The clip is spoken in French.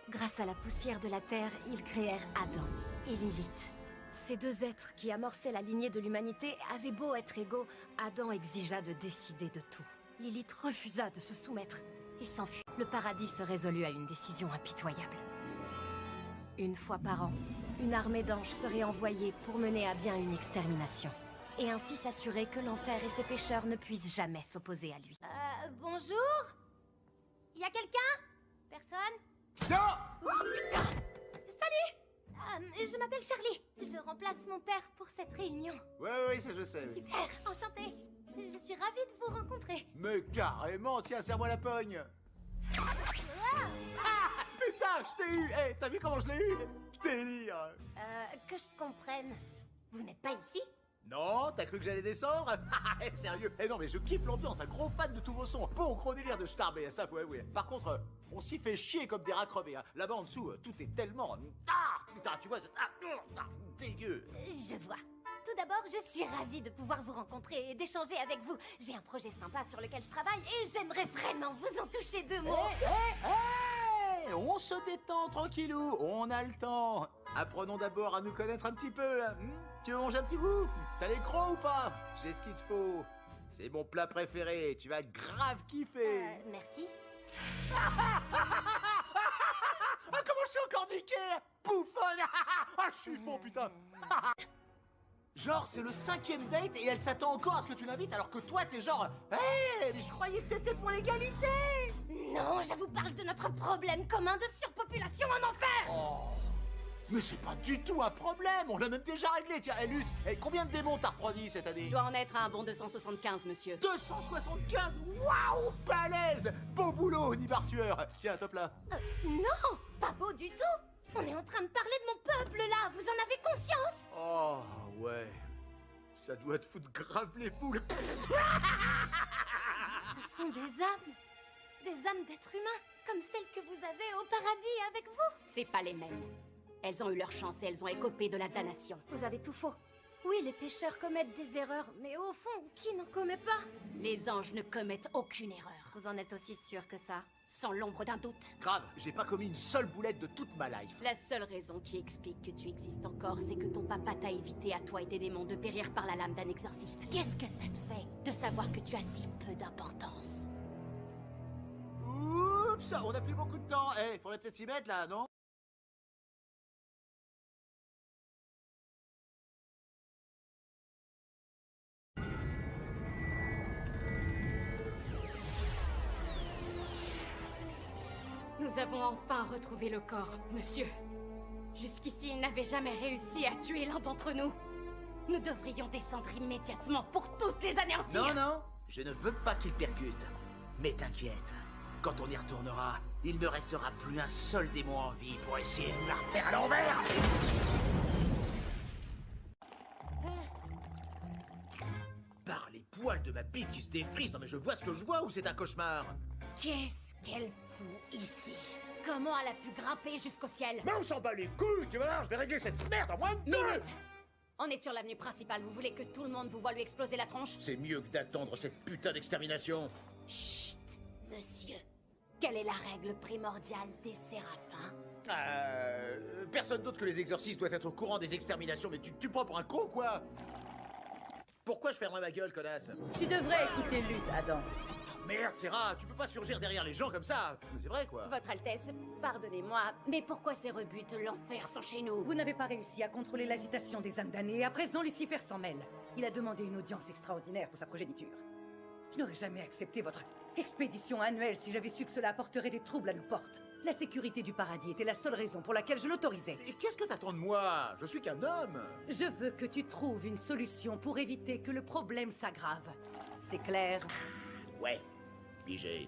Grâce à la poussière de la Terre, ils créèrent Adam et Lilith. Ces deux êtres qui amorçaient la lignée de l'humanité avaient beau être égaux, Adam exigea de décider de tout. Lilith refusa de se soumettre et s'enfuit. Le paradis se résolut à une décision impitoyable. Une fois par an, une armée d'anges serait envoyée pour mener à bien une extermination. Et ainsi s'assurer que l'enfer et ses pécheurs ne puissent jamais s'opposer à lui. Bonjour? Y a quelqu'un? Personne? Non! Salut! Je m'appelle Charlie. Je remplace mon père pour cette réunion. Oui, ça je sais. Oui. Super, enchantée. Je suis ravie de vous rencontrer. Mais carrément, tiens, serre-moi la pogne. Ah, putain, je t'ai eu. Hey, t'as vu comment je l'ai eu? Délire. Que je comprenne. Vous n'êtes pas ici? Non, t'as cru que j'allais descendre? Sérieux? Eh non, mais je kiffe l'ambiance, un gros fan de tous vos sons. Bon, gros délire de Starbé, ça faut avouer. Par contre, on s'y fait chier comme des rats crevés. Hein. Là-bas en dessous, tout est tellement... putain, tu vois, c'est... dégueu. Je vois. Tout d'abord, je suis ravie de pouvoir vous rencontrer et d'échanger avec vous. J'ai un projet sympa sur lequel je travaille et j'aimerais vraiment vous en toucher deux mots. Hey, on se détend tranquillou, on a le temps. Apprenons d'abord à nous connaître un petit peu. Hein. Tu veux manger un petit bout? T'as les crocs ou pas? J'ai ce qu'il te faut. C'est mon plat préféré, tu vas grave kiffer. Merci. Ah, comment je suis encore niqué? Bouffonne. Ah, je suis bon, putain. Genre, c'est le 5e date et elle s'attend encore à ce que tu l'invites alors que toi, t'es genre... Hey, mais je croyais que t'étais pour l'égalité. Non, je vous parle de notre problème commun de surpopulation en enfer. Oh. Mais c'est pas du tout un problème, on l'a même déjà réglé. Tiens, Lutte, combien de démons t'as refroidi cette année? Doit en être un bon 275, monsieur. 275. Waouh, balèze. Beau boulot, Nibartueur. Tiens, top là. Non, pas beau du tout. On est en train de parler de mon peuple là, vous en avez conscience? Oh, ouais. Ça doit te foutre grave les boules. Ce sont des âmes d'êtres humains, comme celles que vous avez au paradis avec vous. C'est pas les mêmes. Elles ont eu leur chance et elles ont écopé de la damnation. Vous avez tout faux. Oui, les pécheurs commettent des erreurs, mais au fond, qui n'en commet pas? Les anges ne commettent aucune erreur. Vous en êtes aussi sûr que ça? Sans l'ombre d'un doute. Grave, j'ai pas commis une seule boulette de toute ma life. La seule raison qui explique que tu existes encore, c'est que ton papa t'a évité à toi et tes démons de périr par la lame d'un exorciste. Qu'est-ce que ça te fait de savoir que tu as si peu d'importance? Oups, on a plus beaucoup de temps. Faudrait peut-être s'y mettre là, non? Nous avons enfin retrouvé le corps, monsieur. Jusqu'ici, il n'avait jamais réussi à tuer l'un d'entre nous. Nous devrions descendre immédiatement pour tous les anéantir. Non, je ne veux pas qu'il percute. Mais t'inquiète, quand on y retournera, il ne restera plus un seul démon en vie pour essayer de nous la refaire à l'envers. Par les poils de ma bite qui se défrisent, non mais je vois ce que je vois ou c'est un cauchemar? Qu'est-ce qu'elle fout ici? Comment elle a pu grimper jusqu'au ciel? Mais on s'en bat les couilles, tu vas voir, je vais régler cette merde en moins de 2 Minute! On est sur l'avenue principale, vous voulez que tout le monde vous voit lui exploser la tronche? C'est mieux que d'attendre cette putain d'extermination. Chut! Monsieur, quelle est la règle primordiale des séraphins? Personne d'autre que les exorcistes doit être au courant des exterminations, mais tu me prends pour un con, quoi? Pourquoi je fermerai ma gueule, connasse? Tu devrais écouter Lutte, Adam. Merde, Serra, tu peux pas surgir derrière les gens comme ça. C'est vrai, quoi. Votre Altesse, pardonnez-moi, mais pourquoi ces rebutes l'enfer sont chez nous? Vous n'avez pas réussi à contrôler l'agitation des âmes damnées et à présent Lucifer s'en mêle. Il a demandé une audience extraordinaire pour sa progéniture. Je n'aurais jamais accepté votre expédition annuelle si j'avais su que cela apporterait des troubles à nos portes. La sécurité du paradis était la seule raison pour laquelle je l'autorisais. Et qu'est-ce que t'attends de moi? Je suis qu'un homme. Je veux que tu trouves une solution pour éviter que le problème s'aggrave. C'est clair? Ouais, pigé.